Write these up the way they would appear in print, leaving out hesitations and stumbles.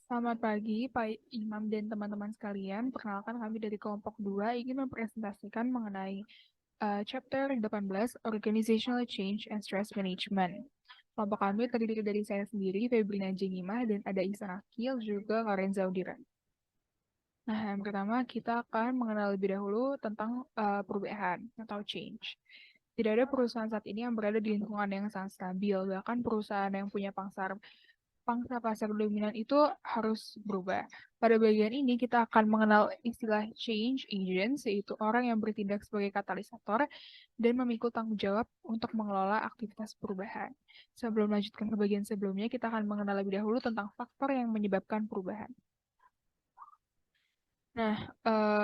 Selamat pagi, Pak Imam dan teman-teman sekalian. Perkenalkan kami dari kelompok 2 ingin mempresentasikan mengenai chapter 18, Organizational Change and Stress Management. Kelompok kami terdiri dari saya sendiri, Febrina Jengimah, dan ada Ihsan Akil, juga Lorenza Udira. Nah, yang pertama kita akan mengenal lebih dahulu tentang perubahan atau change. Tidak ada perusahaan saat ini yang berada di lingkungan yang sangat stabil, bahkan perusahaan yang punya pangsa pasar dominan itu harus berubah. Pada bagian ini kita akan mengenal istilah change agents, yaitu orang yang bertindak sebagai katalisator dan memikul tanggung jawab untuk mengelola aktivitas perubahan. Sebelum melanjutkan ke bagian sebelumnya, kita akan mengenal lebih dahulu tentang faktor yang menyebabkan perubahan. Nah,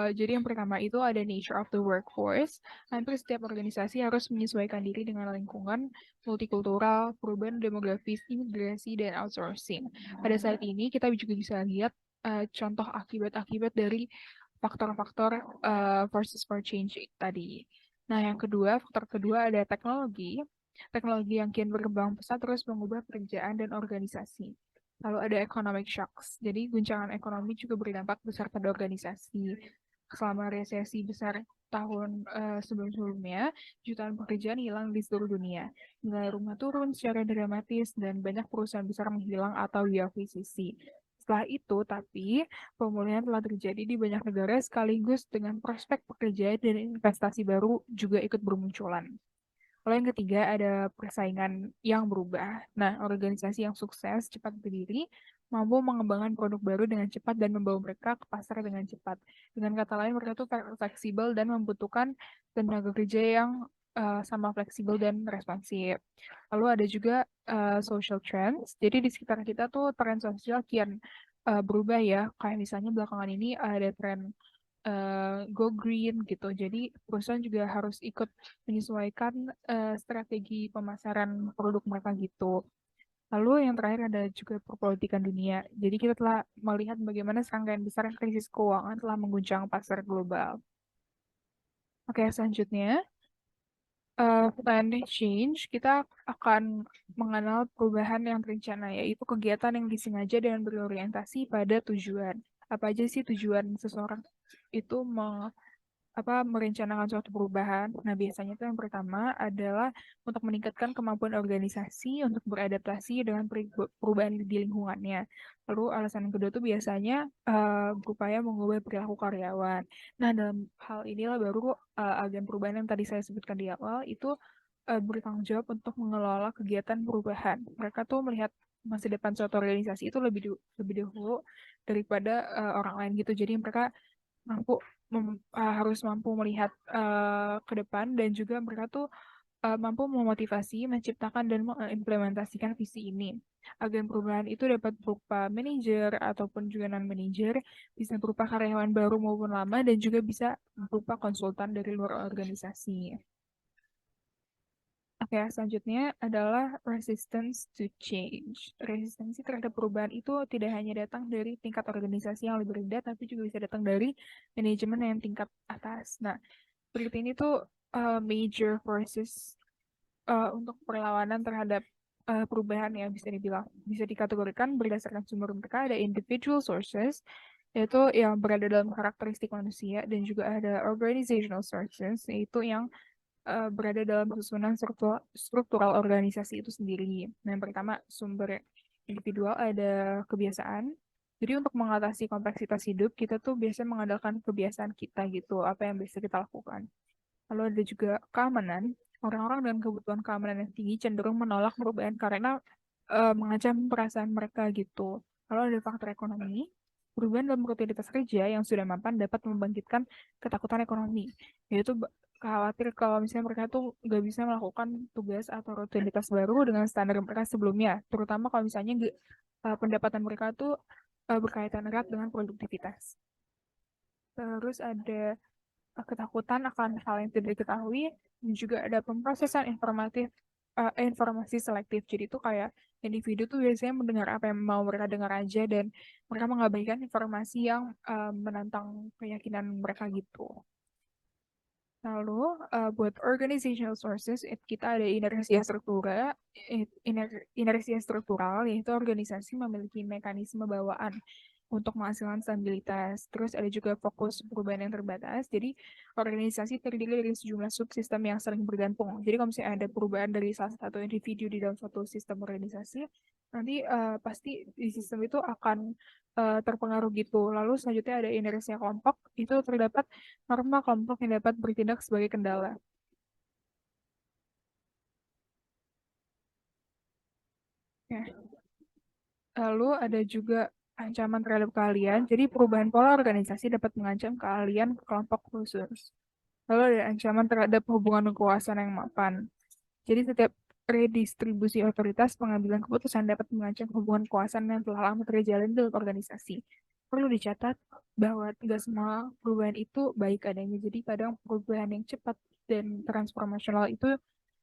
jadi yang pertama itu ada nature of the workforce. Hampir setiap organisasi harus menyesuaikan diri dengan lingkungan multikultural, perubahan demografis, imigrasi, dan outsourcing. Pada saat ini kita juga bisa lihat contoh akibat-akibat dari faktor-faktor forces for change tadi. Nah, yang kedua, faktor kedua ada teknologi. Teknologi yang kian berkembang pesat terus mengubah pekerjaan dan organisasi. Lalu ada economic shocks. Jadi guncangan ekonomi juga berdampak besar pada organisasi. Selama resesi besar tahun sebelum-sebelumnya, jutaan pekerjaan hilang di seluruh dunia. Nilai rumah turun secara dramatis dan banyak perusahaan besar menghilang atau diakuisisi. Setelah itu, tapi pemulihan telah terjadi di banyak negara sekaligus dengan prospek pekerjaan dan investasi baru juga ikut bermunculan. Lalu yang ketiga ada persaingan yang berubah. Nah, organisasi yang sukses cepat berdiri mampu mengembangkan produk baru dengan cepat dan membawa mereka ke pasar dengan cepat. Dengan kata lain, mereka tuh fleksibel dan membutuhkan tenaga kerja yang sama fleksibel dan responsif. Lalu ada juga social trends. Jadi di sekitar kita tuh tren sosial kian berubah ya. Kayak misalnya belakangan ini ada tren go green gitu. Jadi perusahaan juga harus ikut menyesuaikan strategi pemasaran produk mereka gitu. Lalu yang terakhir ada juga perpolitikan dunia. Jadi kita telah melihat bagaimana serangkaian besar krisis keuangan telah mengguncang pasar global. Oke, selanjutnya plan change kita akan mengenal perubahan yang terencana, yaitu kegiatan yang disengaja dan berorientasi pada tujuan. Apa aja sih tujuan seseorang itu merencanakan suatu perubahan. Nah, biasanya itu yang pertama adalah untuk meningkatkan kemampuan organisasi untuk beradaptasi dengan perubahan di lingkungannya. Lalu alasan yang kedua itu biasanya berupaya mengubah perilaku karyawan. Nah, dalam hal inilah baru agen perubahan yang tadi saya sebutkan di awal itu bertanggung jawab untuk mengelola kegiatan perubahan. Mereka tuh melihat masa depan suatu organisasi itu lebih dahulu daripada orang lain gitu. Jadi mereka harus mampu melihat ke depan dan juga mereka tuh mampu memotivasi, menciptakan dan mengimplementasikan visi ini. Agen perubahan itu dapat berupa manajer ataupun juga non-manajer, bisa berupa karyawan baru maupun lama dan juga bisa berupa konsultan dari luar organisasi. Oke, selanjutnya adalah resistance to change. Resistensi terhadap perubahan itu tidak hanya datang dari tingkat organisasi yang lebih rendah, tapi juga bisa datang dari manajemen yang tingkat atas. Nah, berikut ini tuh major forces untuk perlawanan terhadap perubahan yang bisa dibilang. Bisa dikategorikan berdasarkan sumber mereka, ada individual sources, yaitu yang berada dalam karakteristik manusia, dan juga ada organizational sources, yaitu yang berada dalam susunan struktural organisasi itu sendiri. Nah, yang pertama, sumber individual ada kebiasaan. Jadi untuk mengatasi kompleksitas hidup, kita tuh biasanya mengandalkan kebiasaan kita gitu, apa yang biasa kita lakukan. Lalu ada juga keamanan. Orang-orang dengan kebutuhan keamanan yang tinggi cenderung menolak perubahan karena mengancam perasaan mereka gitu. Lalu ada faktor ekonomi. Perubahan dalam rutinitas kerja yang sudah mapan dapat membangkitkan ketakutan ekonomi, yaitu khawatir kalau misalnya mereka tuh nggak bisa melakukan tugas atau rutinitas baru dengan standar mereka sebelumnya, terutama kalau misalnya pendapatan mereka tuh berkaitan erat dengan produktivitas. Terus ada ketakutan akan hal yang tidak diketahui, dan juga ada pemrosesan informasi selektif. Jadi itu kayak individu tuh biasanya mendengar apa yang mau mereka dengar aja dan mereka mengabaikan informasi yang menantang keyakinan mereka gitu. Lalu buat organizational sources kita ada inersia struktural, yaitu organisasi memiliki mekanisme bawaan untuk menghasilkan stabilitas. Terus ada juga fokus perubahan yang terbatas. Jadi organisasi terdiri dari sejumlah subsistem yang saling bergantung. Jadi kalau misalnya ada perubahan dari salah satu individu di dalam suatu sistem organisasi, nanti pasti di sistem itu akan terpengaruh gitu. Lalu selanjutnya ada inersia kelompok, itu terdapat norma kelompok yang dapat bertindak sebagai kendala. Ya. Lalu ada juga ancaman terhadap keahlian. Jadi perubahan pola organisasi dapat mengancam keahlian kelompok khusus. Lalu ada ancaman terhadap hubungan kekuasaan yang mapan. Jadi setiap redistribusi otoritas pengambilan keputusan dapat mengancam hubungan kekuasaan yang telah lama terjalin dalam organisasi. Perlu dicatat bahwa tidak semua perubahan itu baik adanya. Jadi kadang perubahan yang cepat dan transformasional itu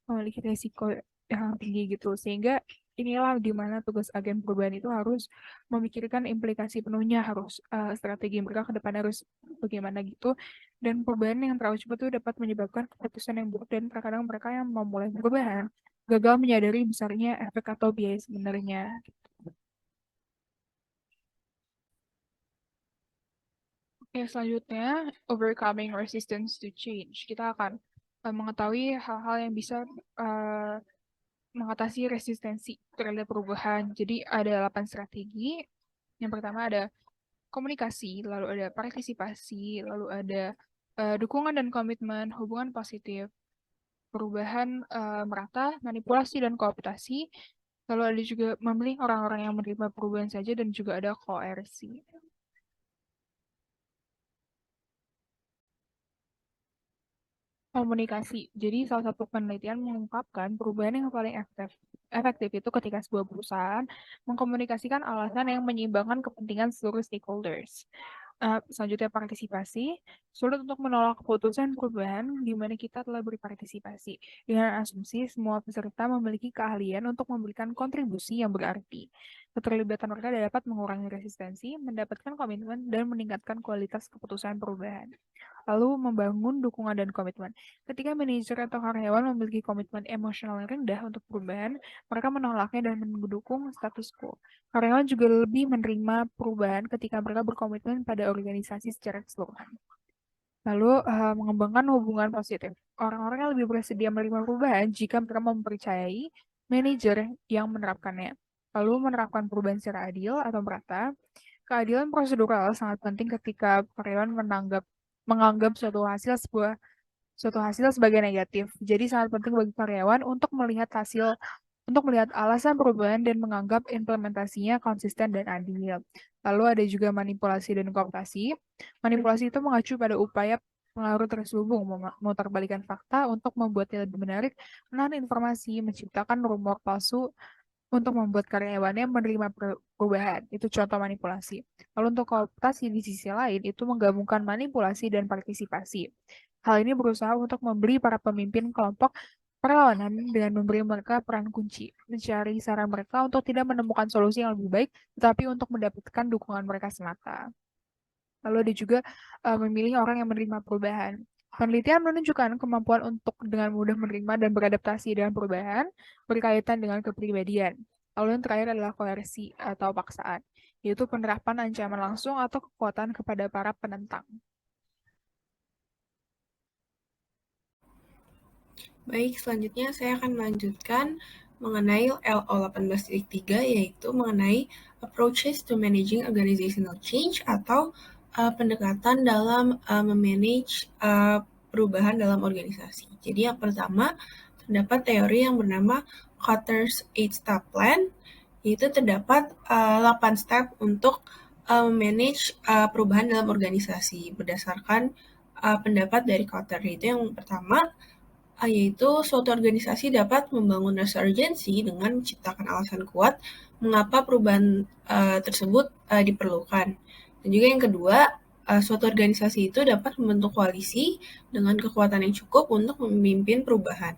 memiliki risiko yang tinggi gitu. Sehingga inilah di mana tugas agen perubahan itu harus memikirkan implikasi penuhnya, harus strategi mereka ke depan harus bagaimana gitu. Dan perubahan yang terlalu cepat itu dapat menyebabkan keputusan yang buruk dan terkadang mereka yang memulai perubahan gagal menyadari besarnya efek atau biaya sebenarnya. Oke, selanjutnya overcoming resistance to change. Kita akan mengetahui hal-hal yang bisa uh, mengatasi resistensi terhadap perubahan. Jadi ada 8 strategi. Yang pertama ada komunikasi, lalu ada partisipasi, lalu ada dukungan dan komitmen, hubungan positif, perubahan merata, manipulasi dan kooptasi, lalu ada juga memilih orang-orang yang menerima perubahan saja dan juga ada koersi. Komunikasi. Jadi salah satu penelitian mengungkapkan perubahan yang paling efektif itu ketika sebuah perusahaan mengkomunikasikan alasan yang menyeimbangkan kepentingan seluruh stakeholders. Selanjutnya partisipasi, sulit untuk menolak keputusan perubahan di mana kita telah berpartisipasi dengan asumsi semua peserta memiliki keahlian untuk memberikan kontribusi yang berarti. Keterlibatan mereka dapat mengurangi resistensi, mendapatkan komitmen, dan meningkatkan kualitas keputusan perubahan. Lalu membangun dukungan dan komitmen. Ketika manajer atau karyawan memiliki komitmen emosional yang rendah untuk perubahan, mereka menolaknya dan mendukung status quo. Karyawan juga lebih menerima perubahan ketika mereka berkomitmen pada organisasi secara keseluruhan. Lalu mengembangkan hubungan positif. Orang-orang yang lebih bersedia menerima perubahan jika mereka mempercayai manajer yang menerapkannya. Lalu menerapkan perubahan secara adil atau merata. Keadilan prosedural sangat penting ketika karyawan menganggap suatu hasil sebagai negatif. Jadi sangat penting bagi karyawan untuk melihat alasan perubahan dan menganggap implementasinya konsisten dan adil. Lalu ada juga manipulasi dan kooptasi. Manipulasi itu mengacu pada upaya pengaruh terselubung, memutarbalikkan fakta untuk membuatnya lebih menarik, menahan informasi, menciptakan rumor palsu untuk membuat karyawannya menerima perubahan. Itu contoh manipulasi. Lalu untuk kooptasi di sisi lain, itu menggabungkan manipulasi dan partisipasi. Hal ini berusaha untuk memberi para pemimpin kelompok perlawanan dengan memberi mereka peran kunci, mencari saran mereka untuk tidak menemukan solusi yang lebih baik, tetapi untuk mendapatkan dukungan mereka semata. Lalu ada juga memilih orang yang menerima perubahan. Penelitian menunjukkan kemampuan untuk dengan mudah menerima dan beradaptasi dengan perubahan berkaitan dengan kepribadian. Lalu yang terakhir adalah koersi atau paksaan, yaitu penerapan ancaman langsung atau kekuatan kepada para penentang. Baik, selanjutnya saya akan melanjutkan mengenai LO 18.3, yaitu mengenai approaches to managing organizational change atau pendekatan dalam memanage perubahan dalam organisasi. Jadi yang pertama, terdapat teori yang bernama Kotter's 8-Step Plan, yaitu terdapat 8 step untuk manage perubahan dalam organisasi berdasarkan pendapat dari Kotter. Itu yang pertama, yaitu suatu organisasi dapat membangun rasa urgensi dengan menciptakan alasan kuat mengapa perubahan tersebut diperlukan. Dan juga yang kedua, suatu organisasi itu dapat membentuk koalisi dengan kekuatan yang cukup untuk memimpin perubahan.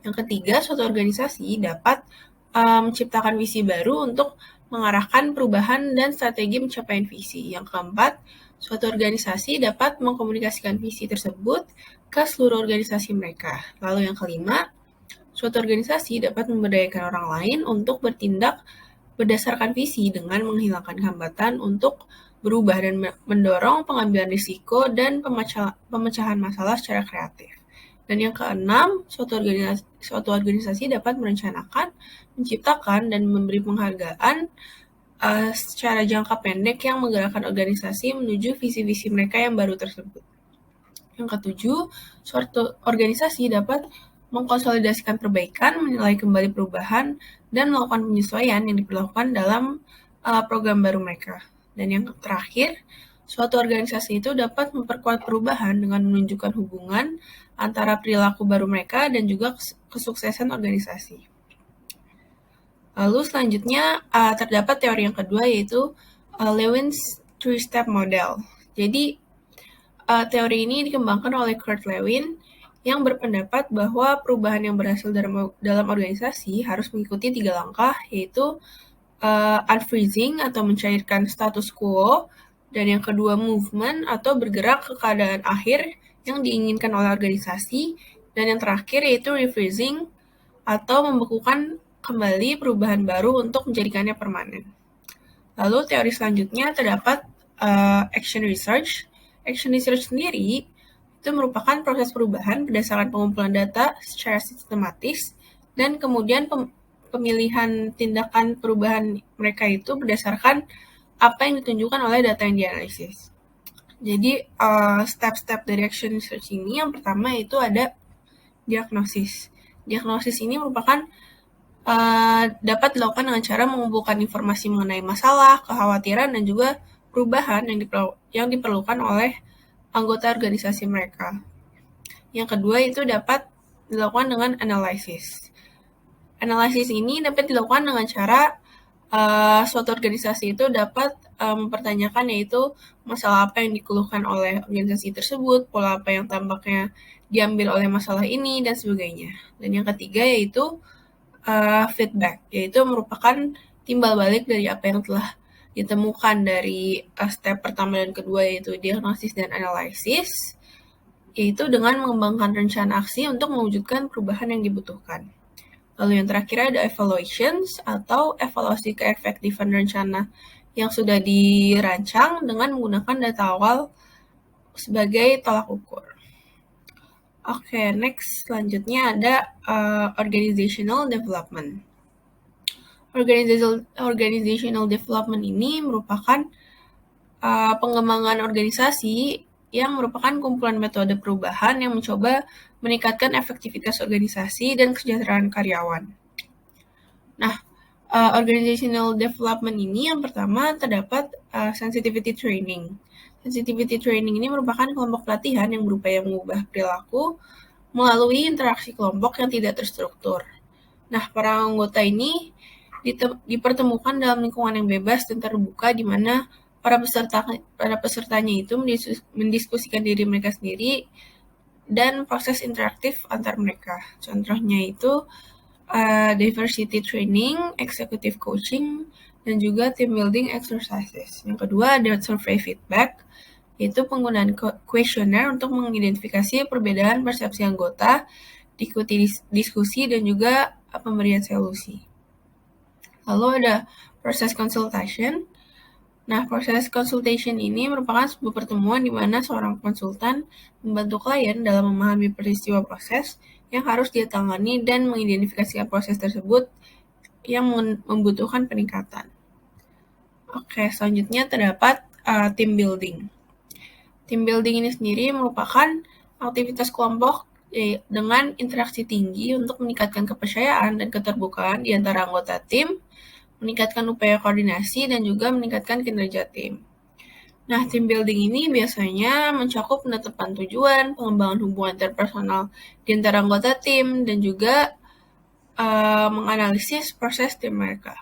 Yang ketiga, suatu organisasi dapat menciptakan visi baru untuk mengarahkan perubahan dan strategi pencapaian visi. Yang keempat, Suatu organisasi dapat mengkomunikasikan visi tersebut ke seluruh organisasi mereka. Lalu yang kelima, suatu organisasi dapat memberdayakan orang lain untuk bertindak berdasarkan visi dengan menghilangkan hambatan untuk berubah dan mendorong pengambilan risiko dan pemecahan masalah secara kreatif. Dan yang keenam, suatu organisasi dapat merencanakan, menciptakan, dan memberi penghargaan secara jangka pendek yang menggerakkan organisasi menuju visi-visi mereka yang baru tersebut. Yang ketujuh, suatu organisasi dapat mengkonsolidasikan perbaikan, menilai kembali perubahan, dan melakukan penyesuaian yang diperlakukan dalam program baru mereka. Dan yang terakhir, suatu organisasi itu dapat memperkuat perubahan dengan menunjukkan hubungan antara perilaku baru mereka dan juga kesuksesan organisasi. Lalu selanjutnya terdapat teori yang kedua yaitu Lewin's Three-Step Model. Jadi teori ini dikembangkan oleh Kurt Lewin yang berpendapat bahwa perubahan yang berhasil dalam organisasi harus mengikuti 3 langkah, yaitu unfreezing atau mencairkan status quo, dan yang kedua movement atau bergerak ke keadaan akhir yang diinginkan oleh organisasi, dan yang terakhir yaitu refreezing atau membekukan kembali perubahan baru untuk menjadikannya permanen. Lalu teori selanjutnya terdapat action research. Action research sendiri itu merupakan proses perubahan berdasarkan pengumpulan data secara sistematis dan kemudian pemilihan tindakan perubahan mereka itu berdasarkan apa yang ditunjukkan oleh data yang dianalisis. Jadi step-step dari action research ini yang pertama itu ada diagnosis. Diagnosis ini merupakan dapat dilakukan dengan cara mengumpulkan informasi mengenai masalah, kekhawatiran, dan juga perubahan yang diperlukan oleh anggota organisasi mereka. Yang kedua itu dapat dilakukan dengan analisis. Analisis ini dapat dilakukan dengan cara suatu organisasi itu dapat mempertanyakan yaitu masalah apa yang dikeluhkan oleh organisasi tersebut, pola apa yang tampaknya diambil oleh masalah ini, dan sebagainya. Dan yang ketiga yaitu feedback, yaitu merupakan timbal balik dari apa yang telah ditemukan dari step pertama dan kedua yaitu diagnosis dan analisis, yaitu dengan mengembangkan rencana aksi untuk mewujudkan perubahan yang dibutuhkan. Lalu yang terakhir ada evaluations atau evaluasi keefektifan rencana yang sudah dirancang dengan menggunakan data awal sebagai tolak ukur. Oke, next selanjutnya ada organizational development. Organizational development ini merupakan pengembangan organisasi yang merupakan kumpulan metode perubahan yang mencoba meningkatkan efektivitas organisasi dan kesejahteraan karyawan. Nah, organizational development ini yang pertama terdapat sensitivity training. Sensitivity training ini merupakan kelompok pelatihan yang berupaya mengubah perilaku melalui interaksi kelompok yang tidak terstruktur. Nah, para anggota ini dipertemukan dalam lingkungan yang bebas dan terbuka di mana para pesertanya itu mendiskusikan diri mereka sendiri dan proses interaktif antar mereka. Contohnya itu diversity training, executive coaching, dan juga team building exercises. Yang kedua ada survey feedback, yaitu penggunaan kuesioner untuk mengidentifikasi perbedaan persepsi anggota, diikuti diskusi, dan juga pemberian solusi. Lalu ada proses consultation. Nah, proses consultation ini merupakan sebuah pertemuan di mana seorang konsultan membantu klien dalam memahami peristiwa proses yang harus dia tangani dan mengidentifikasikan proses tersebut yang membutuhkan peningkatan. Oke, selanjutnya terdapat team building. Team building ini sendiri merupakan aktivitas kelompok dengan interaksi tinggi untuk meningkatkan kepercayaan dan keterbukaan di antara anggota tim, meningkatkan upaya koordinasi, dan juga meningkatkan kinerja tim. Nah, team building ini biasanya mencakup penetapan tujuan, pengembangan hubungan interpersonal di antara anggota tim, dan juga menganalisis proses tim mereka.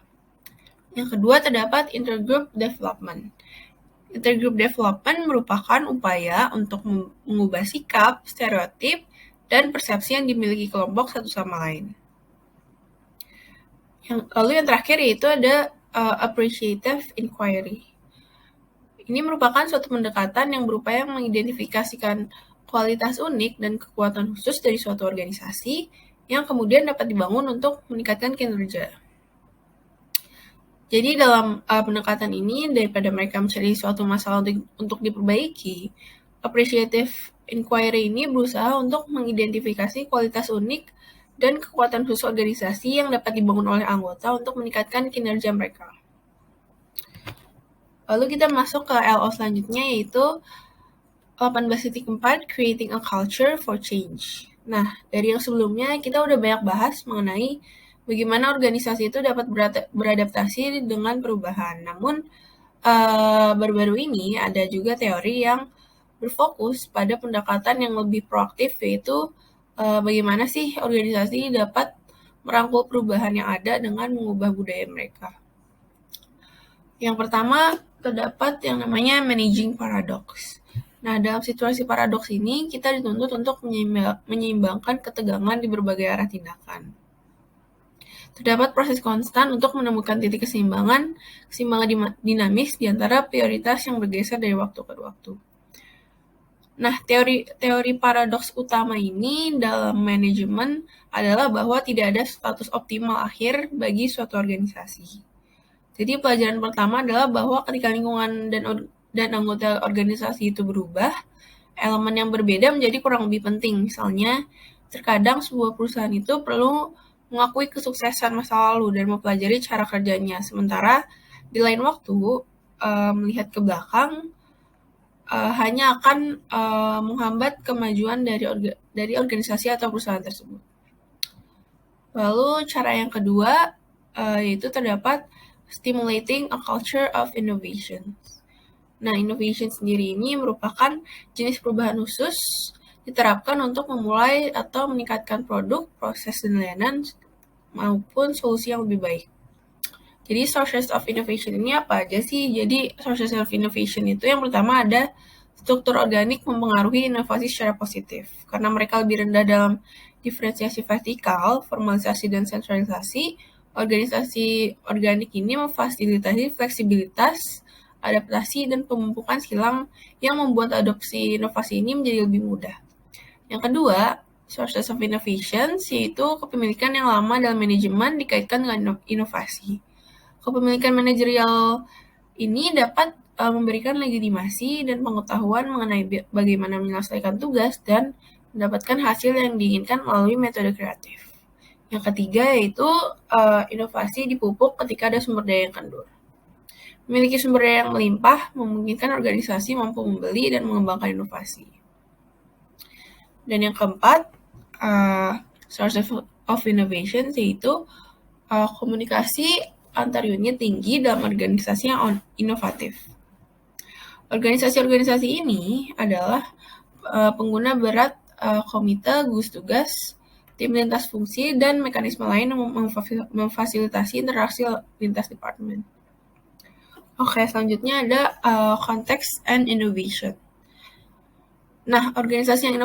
Yang kedua terdapat intergroup development. Intergroup development merupakan upaya untuk mengubah sikap, stereotip, dan persepsi yang dimiliki kelompok satu sama lain. Lalu yang terakhir yaitu ada appreciative inquiry. Ini merupakan suatu pendekatan yang berupaya mengidentifikasikan kualitas unik dan kekuatan khusus dari suatu organisasi yang kemudian dapat dibangun untuk meningkatkan kinerja. Jadi dalam pendekatan ini, daripada mereka mencari suatu masalah untuk diperbaiki, appreciative inquiry ini berusaha untuk mengidentifikasi kualitas unik dan kekuatan khusus organisasi yang dapat dibangun oleh anggota untuk meningkatkan kinerja mereka. Lalu kita masuk ke LO selanjutnya, yaitu 18.4 Creating a Culture for Change. Nah, dari yang sebelumnya kita udah banyak bahas mengenai bagaimana organisasi itu dapat beradaptasi dengan perubahan. Namun, baru-baru ini ada juga teori yang berfokus pada pendekatan yang lebih proaktif, yaitu bagaimana sih organisasi dapat merangkul perubahan yang ada dengan mengubah budaya mereka. Yang pertama, terdapat yang namanya managing paradox. Nah, dalam situasi paradoks ini, kita dituntut untuk menyeimbangkan ketegangan di berbagai arah tindakan. Terdapat proses konstan untuk menemukan titik keseimbangan dinamis di antara prioritas yang bergeser dari waktu ke waktu. Nah, teori paradoks utama ini dalam manajemen adalah bahwa tidak ada status optimal akhir bagi suatu organisasi. Jadi pelajaran pertama adalah bahwa ketika lingkungan dan anggota organisasi itu berubah, elemen yang berbeda menjadi kurang lebih penting. Misalnya, terkadang sebuah perusahaan itu perlu mengakui kesuksesan masa lalu dan mempelajari cara kerjanya. Sementara di lain waktu, melihat ke belakang hanya akan menghambat kemajuan dari organisasi atau perusahaan tersebut. Lalu cara yang kedua yaitu terdapat stimulating a culture of innovation. Nah, innovation sendiri ini merupakan jenis perubahan khusus diterapkan untuk memulai atau meningkatkan produk, proses, dan layanan maupun solusi yang lebih baik. Jadi, sources of innovation ini apa aja sih? Jadi, sources of innovation itu yang pertama ada struktur organik mempengaruhi inovasi secara positif. Karena mereka lebih rendah dalam diferensiasi vertikal, formalisasi, dan sentralisasi, organisasi organik ini memfasilitasi fleksibilitas, adaptasi, dan pemumpukan silang yang membuat adopsi inovasi ini menjadi lebih mudah. Yang kedua, sources of innovation, yaitu kepemilikan yang lama dalam manajemen dikaitkan dengan inovasi. Kepemilikan manajerial ini dapat memberikan legitimasi dan pengetahuan mengenai bagaimana menyelesaikan tugas dan mendapatkan hasil yang diinginkan melalui metode kreatif. Yang ketiga yaitu inovasi dipupuk ketika ada sumber daya yang kendur. Memiliki sumber daya yang melimpah memungkinkan organisasi mampu membeli dan mengembangkan inovasi. Dan yang keempat, source of innovation yaitu komunikasi antar unit tinggi dalam organisasi yang inovatif. Organisasi-organisasi ini adalah pengguna berat komite, gugus tugas, tim lintas fungsi, dan mekanisme lain yang memfasilitasi interaksi lintas departemen. Oke, selanjutnya ada context and innovation. Nah, organisasi yang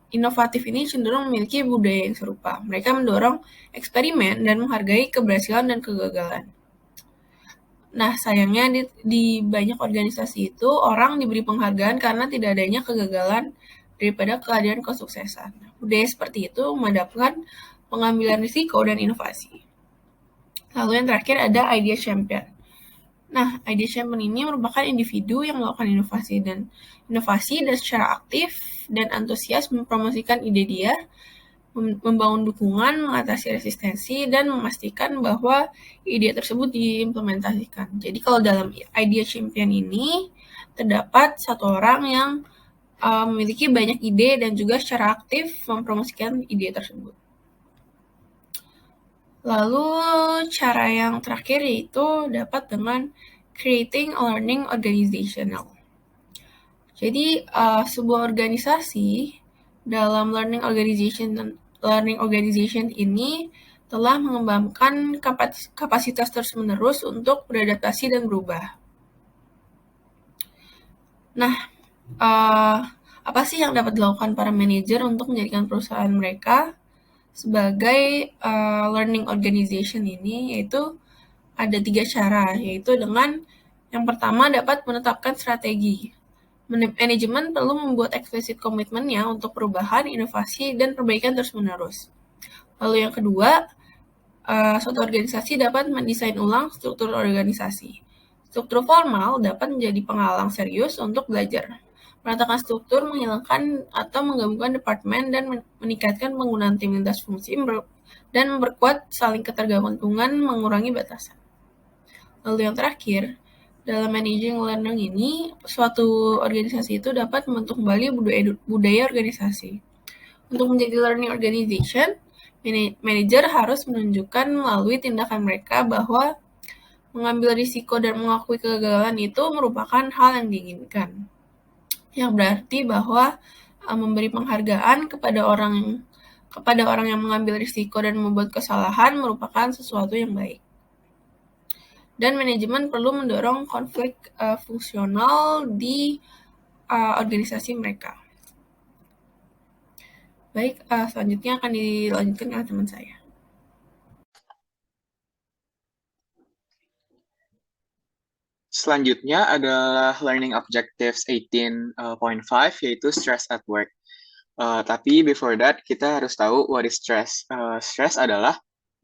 inovatif ini cenderung memiliki budaya yang serupa. Mereka mendorong eksperimen dan menghargai keberhasilan dan kegagalan. Nah, sayangnya di banyak organisasi itu, orang diberi penghargaan karena tidak adanya kegagalan daripada kehadiran kesuksesan. Budaya seperti itu memadamkan pengambilan risiko dan inovasi. Lalu yang terakhir ada idea champion. Nah, idea champion ini merupakan individu yang melakukan inovasi dan secara aktif dan antusias mempromosikan ide dia, membangun dukungan, mengatasi resistensi, dan memastikan bahwa ide tersebut diimplementasikan. Jadi kalau dalam idea champion ini, terdapat satu orang yang memiliki banyak ide dan juga secara aktif mempromosikan ide tersebut. Lalu cara yang terakhir yaitu dapat dengan creating a learning organizational. Jadi sebuah organisasi dalam learning organization ini telah mengembangkan kapasitas terus-menerus untuk beradaptasi dan berubah. Nah, apa sih yang dapat dilakukan para manajer untuk menjadikan perusahaan mereka sebagai learning organization ini? Yaitu ada 3 cara, yaitu dengan Yang pertama dapat menetapkan strategi. Manajemen perlu membuat eksplisit komitmennya untuk perubahan, inovasi, dan perbaikan terus-menerus. Lalu yang kedua, suatu organisasi dapat mendesain ulang struktur organisasi. Struktur formal dapat menjadi penghalang serius untuk belajar. Meratakan struktur, menghilangkan atau menggabungkan departemen, dan meningkatkan penggunaan tim lintas fungsi, dan memperkuat saling ketergantungan, mengurangi batasan. Lalu yang terakhir, dalam managing learning ini, suatu organisasi itu dapat membentuk kembali budaya organisasi. Untuk menjadi learning organization, manajer harus menunjukkan melalui tindakan mereka bahwa mengambil risiko dan mengakui kegagalan itu merupakan hal yang diinginkan. Yang berarti bahwa memberi penghargaan kepada orang yang mengambil risiko dan membuat kesalahan merupakan sesuatu yang baik. Dan manajemen perlu mendorong konflik fungsional di organisasi mereka. Baik, selanjutnya akan dilanjutkan oleh teman saya. Selanjutnya adalah Learning Objectives 18.5, yaitu Stress at Work. Tapi before that, kita harus tahu what is stress. Stress adalah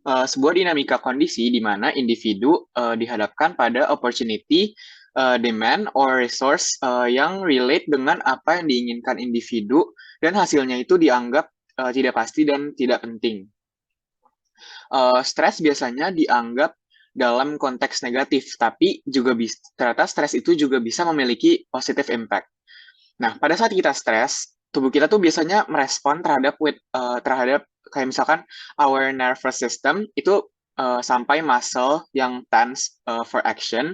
sebuah dinamika kondisi di mana individu dihadapkan pada opportunity, demand, or resource yang relate dengan apa yang diinginkan individu, dan hasilnya itu dianggap tidak pasti dan tidak penting. Stres biasanya dianggap dalam konteks negatif, tapi juga ternyata stres itu juga bisa memiliki positive impact. Nah, pada saat kita stres, tubuh kita tuh biasanya merespon terhadap kayak misalkan our nervous system itu sampai muscle yang tense for action,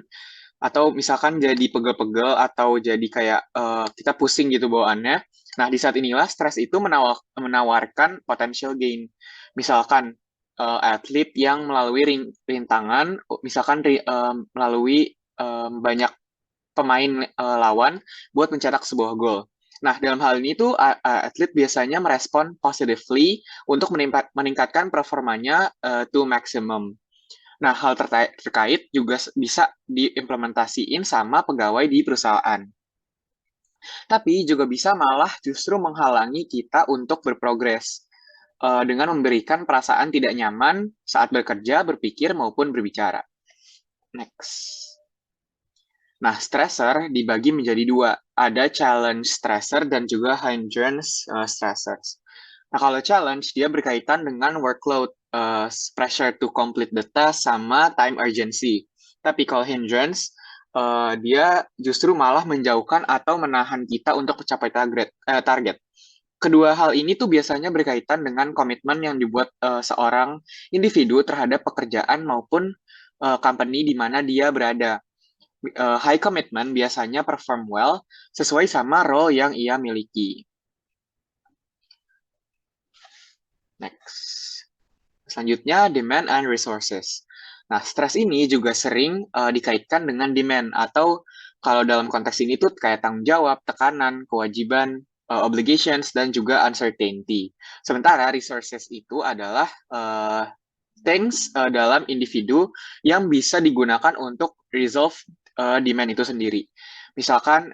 atau misalkan jadi pegel-pegel atau jadi kayak kita pusing gitu bawaannya. Nah, di saat inilah stres itu menawarkan potential gain. Misalkan atlet yang melalui rintangan, misalkan melalui banyak pemain lawan buat mencetak sebuah gol. Nah, dalam hal ini tuh atlet biasanya merespon positively untuk meningkatkan performanya to maximum. Nah, hal terkait juga bisa diimplementasiin sama pegawai di perusahaan. Tapi juga bisa malah justru menghalangi kita untuk berprogres dengan memberikan perasaan tidak nyaman saat bekerja, berpikir, maupun berbicara. Next. Nah, stressor dibagi menjadi dua. Ada challenge stressor dan juga hindrance stressors. Nah, kalau challenge, dia berkaitan dengan workload, pressure to complete the task, sama time urgency. Tapi kalau hindrance, dia justru malah menjauhkan atau menahan kita untuk mencapai target. Kedua hal ini tuh biasanya berkaitan dengan komitmen yang dibuat seorang individu terhadap pekerjaan maupun company di mana dia berada. High commitment biasanya perform well sesuai sama role yang ia miliki. Next. Selanjutnya, demand and resources. Nah, stres ini juga sering dikaitkan dengan demand, atau kalau dalam konteks ini tuh kayak tanggung jawab, tekanan, kewajiban, obligations, dan juga uncertainty. Sementara resources itu adalah things dalam individu yang bisa digunakan untuk resolve demand itu sendiri. Misalkan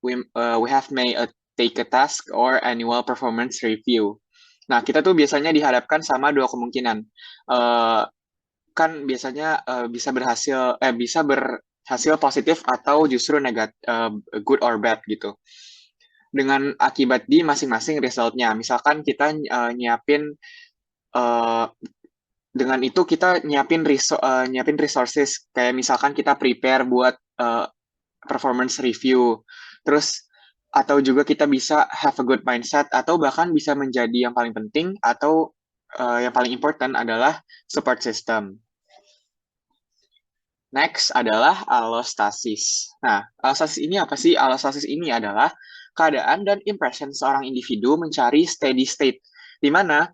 we have made take a task or annual performance review. Nah, kita tuh biasanya dihadapkan sama dua kemungkinan. Kan biasanya bisa berhasil positif atau justru negatif, good or bad gitu. Dengan akibat di masing-masing resultnya. Misalkan kita nyiapin dengan itu kita nyiapin resources, kayak misalkan kita prepare buat performance review, terus atau juga kita bisa have a good mindset, atau bahkan bisa menjadi yang paling penting atau yang paling important adalah support system. Next adalah allostasis. Nah, allostasis ini apa sih? Allostasis ini adalah keadaan dan impression seorang individu mencari steady state, di mana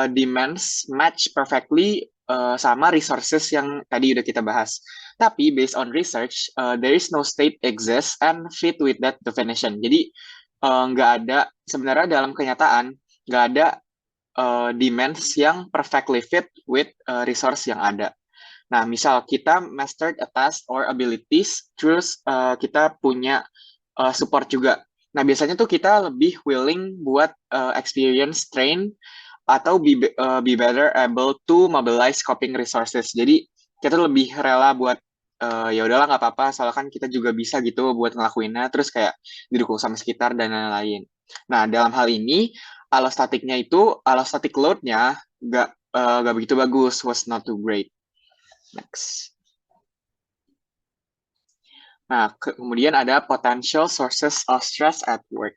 demands match perfectly sama resources yang tadi udah kita bahas. Tapi based on research, there is no state exists and fit with that definition. Jadi nggak ada, sebenarnya dalam kenyataan nggak ada demands yang perfectly fit with resource yang ada. Nah, misal kita mastered a task or abilities, terus kita punya support juga. Nah, biasanya tuh kita lebih willing buat experience, train, atau be better able to mobilize coping resources. Jadi kita tuh lebih rela buat ya udahlah nggak apa-apa, soalnya kan kita juga bisa gitu buat ngelakuinnya, terus kayak didukung sama sekitar dan lain-lain. Nah, dalam hal ini allostatic load-nya nggak begitu bagus, was not too great. Next. Nah, kemudian ada potential sources of stress at work.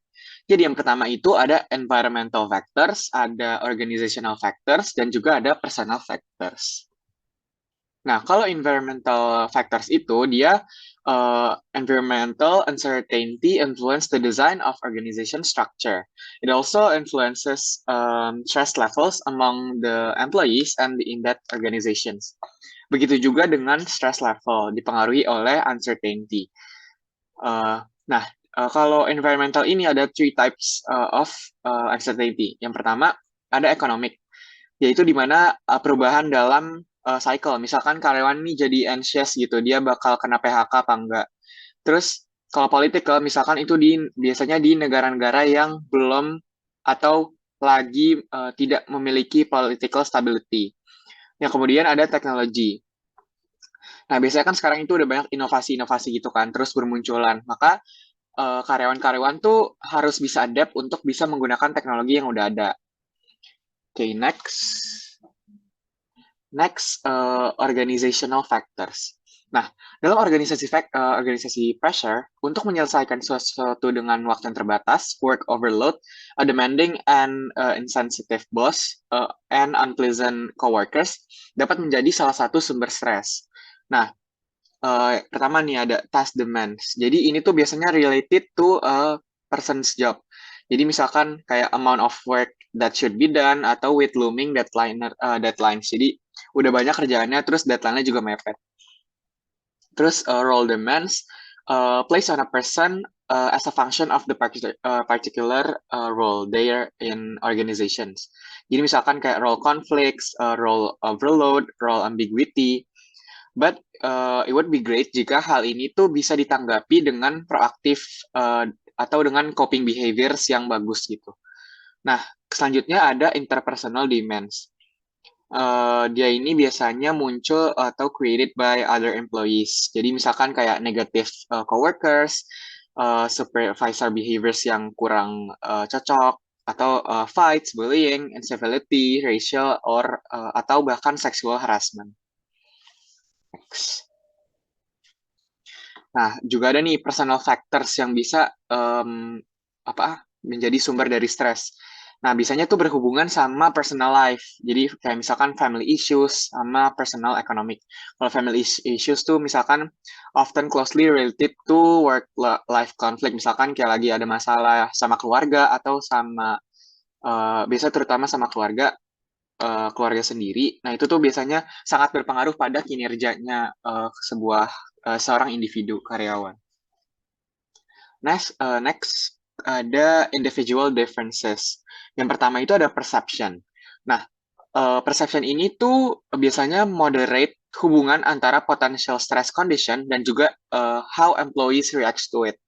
Jadi yang pertama itu ada environmental factors, ada organizational factors, dan juga ada personal factors. Nah, kalau environmental factors itu dia environmental uncertainty influence the design of organization structure. It also influences stress levels among the employees and in that organizations. Begitu juga dengan stress level dipengaruhi oleh uncertainty. Nah, kalau environmental ini ada three types of uncertainty. Yang pertama ada economic, yaitu di mana perubahan dalam cycle. Misalkan karyawan ini jadi anxious gitu, dia bakal kena PHK apa enggak. Terus kalau political, misalkan itu biasanya di negara-negara yang belum atau lagi tidak memiliki political stability. Yang kemudian ada teknologi. Nah, biasanya kan sekarang itu udah banyak inovasi-inovasi gitu kan, terus bermunculan. Maka karyawan-karyawan tuh harus bisa adapt untuk bisa menggunakan teknologi yang udah ada. Oke, next. Next, organizational factors. Nah, dalam organisasi pressure, untuk menyelesaikan sesuatu dengan waktu yang terbatas, work overload, a demanding and insensitive boss, and unpleasant coworkers dapat menjadi salah satu sumber stres. Nah, pertama nih ada task demands. Jadi ini tuh biasanya related to a person's job. Jadi misalkan kayak amount of work that should be done atau with looming deadlines. Jadi udah banyak kerjaannya, terus deadline-nya juga mepet. Terus role demands placed on a person as a function of the particular role there in organizations. Jadi misalkan kayak role conflicts, role overload, role ambiguity. But it would be great jika hal ini tuh bisa ditanggapi dengan proaktif atau dengan coping behaviors yang bagus gitu. Nah, selanjutnya ada interpersonal demands. Dia ini biasanya muncul atau created by other employees. Jadi misalkan kayak negative coworkers, supervisor behaviors yang kurang cocok, atau fights, bullying, incivility, racial, atau bahkan sexual harassment. Next. Nah, juga ada nih personal factors yang bisa menjadi sumber dari stres. Nah, biasanya tuh berhubungan sama personal life. Jadi kayak misalkan family issues sama personal economic. Kalau family issues tuh misalkan often closely related to work life conflict. Misalkan kayak lagi ada masalah sama keluarga atau sama biasa terutama sama keluarga sendiri. Nah, itu tuh biasanya sangat berpengaruh pada kinerjanya seorang individu karyawan. Next ada individual differences. Yang pertama itu ada perception. Nah, perception ini tuh biasanya moderate hubungan antara potential stress condition dan juga how employees react to it.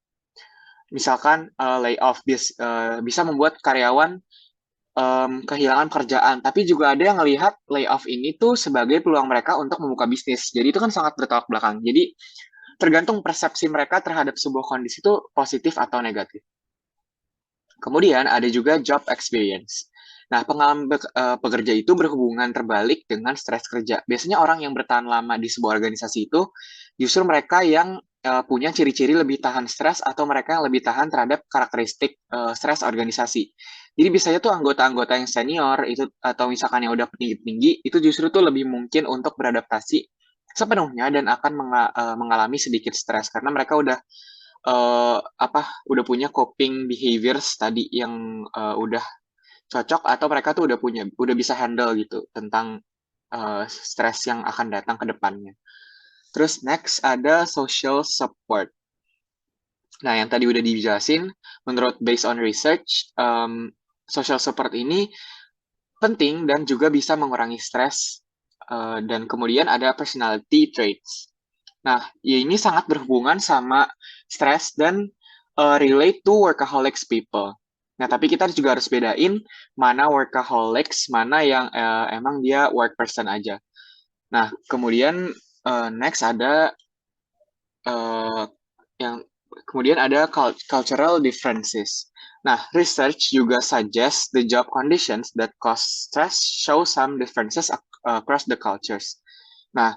Misalkan layoff bisa membuat karyawan kehilangan pekerjaan, tapi juga ada yang melihat layoff ini tuh sebagai peluang mereka untuk membuka bisnis. Jadi itu kan sangat bertolak belakang. Jadi tergantung persepsi mereka terhadap sebuah kondisi itu positif atau negatif. Kemudian ada juga job experience. Nah, pengalaman pekerja itu berhubungan terbalik dengan stres kerja. Biasanya orang yang bertahan lama di sebuah organisasi itu justru mereka yang punya ciri-ciri lebih tahan stres atau mereka yang lebih tahan terhadap karakteristik stres organisasi. Jadi biasanya tuh anggota-anggota yang senior itu atau misalkan yang udah tinggi-tinggi itu justru tuh lebih mungkin untuk beradaptasi sepenuhnya dan akan mengalami sedikit stres karena mereka udah punya coping behaviors tadi yang udah cocok atau mereka tuh udah bisa handle gitu tentang stres yang akan datang ke depannya. Terus next ada social support. Nah, yang tadi udah dijelasin, menurut based on research, social support ini penting dan juga bisa mengurangi stres dan kemudian ada personality traits. Nah, ya ini sangat berhubungan sama stres dan relate to workaholics people. Nah, tapi kita juga harus bedain mana workaholics, mana yang emang dia work person aja. Nah, kemudian next ada kemudian ada cultural differences. Nah, research juga suggest the job conditions that cause stress show some differences across the cultures. Nah,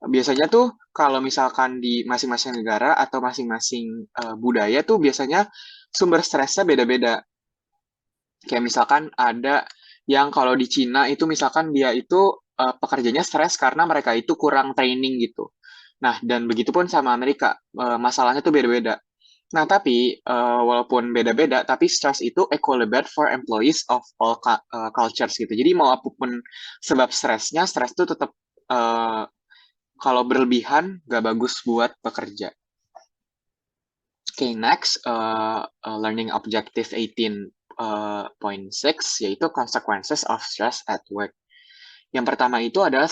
biasanya tuh kalau misalkan di masing-masing negara atau masing-masing budaya tuh biasanya sumber stresnya beda-beda. Kayak misalkan ada yang kalau di Cina itu misalkan dia itu pekerjanya stres karena mereka itu kurang training gitu. Nah, dan begitupun sama Amerika, masalahnya tuh beda-beda. Nah, tapi walaupun beda-beda, tapi stres itu equally bad for employees of all cultures gitu. Jadi mau apapun sebab stresnya, stres itu tetap kalau berlebihan gak bagus buat pekerja. Okay, next, learning objective 18.6 yaitu consequences of stress at work. Yang pertama itu adalah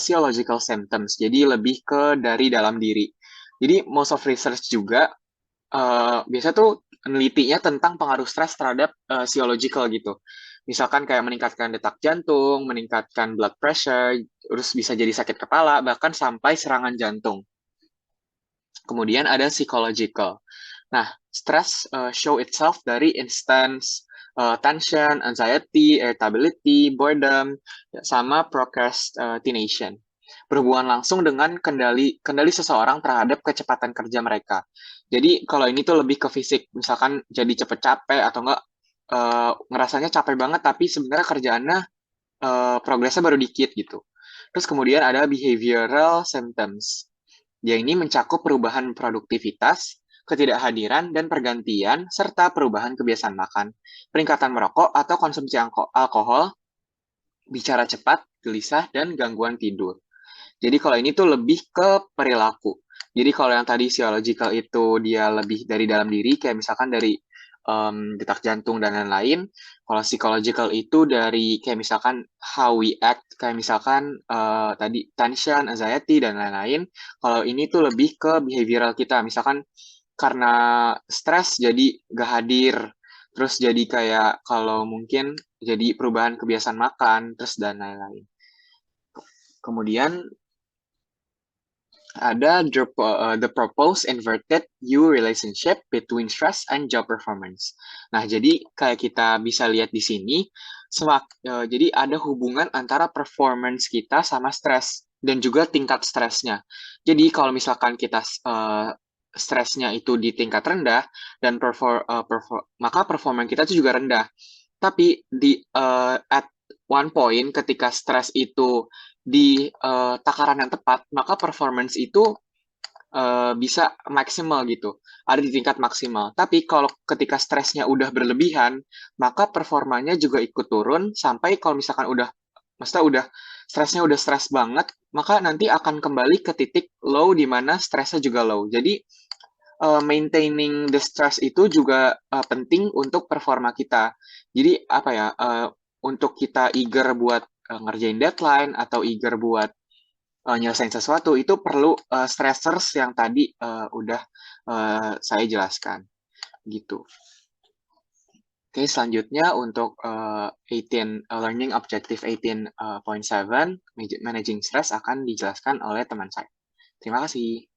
physiological symptoms, jadi lebih ke dari dalam diri. Jadi most of research juga biasa tuh nelitinya tentang pengaruh stres terhadap physiological gitu. Misalkan kayak meningkatkan detak jantung, meningkatkan blood pressure, terus bisa jadi sakit kepala, bahkan sampai serangan jantung. Kemudian ada psychological. Nah, stress show itself dari instance tension, anxiety, irritability, boredom, sama procrastination. Berhubungan langsung dengan kendali seseorang terhadap kecepatan kerja mereka. Jadi kalau ini tuh lebih ke fisik, misalkan jadi cepet capek atau enggak ngerasanya capek banget tapi sebenarnya kerjaannya progresnya baru dikit gitu. Terus kemudian ada behavioral symptoms. Dia ini mencakup perubahan produktivitas, ketidakhadiran dan pergantian, serta perubahan kebiasaan makan, peningkatan merokok atau konsumsi alkohol, bicara cepat, gelisah, dan gangguan tidur. Jadi kalau ini tuh lebih ke perilaku. Jadi kalau yang tadi physiological itu dia lebih dari dalam diri, kayak misalkan dari detak jantung dan lain-lain. Kalau psychological itu dari kayak misalkan how we act, kayak misalkan tadi tension, anxiety dan lain-lain. Kalau ini tuh lebih ke behavioral kita, misalkan karena stres jadi gak hadir, terus jadi kayak kalau mungkin jadi perubahan kebiasaan makan, terus dan lain-lain. Kemudian ada the proposed inverted U relationship between stress and job performance. Nah, jadi kayak kita bisa lihat di sini, jadi ada hubungan antara performance kita sama stres dan juga tingkat stresnya. Jadi kalau misalkan kita stresnya itu di tingkat rendah dan maka performance kita itu juga rendah. Tapi di at one point ketika stres itu di takaran yang tepat, maka performance itu bisa maksimal gitu, ada di tingkat maksimal. Tapi kalau ketika stresnya udah berlebihan, maka performanya juga ikut turun sampai kalau misalkan maksudnya udah stresnya udah stres banget, maka nanti akan kembali ke titik low di mana stresnya juga low. Jadi maintaining the stress itu juga penting untuk performa kita. Jadi apa ya, untuk kita eager buat ngerjain deadline atau eager buat nyelesain sesuatu itu perlu stressors yang tadi udah saya jelaskan gitu. Oke, selanjutnya untuk 18 Learning Objective 18.7 Managing Stress akan dijelaskan oleh teman saya. Terima kasih.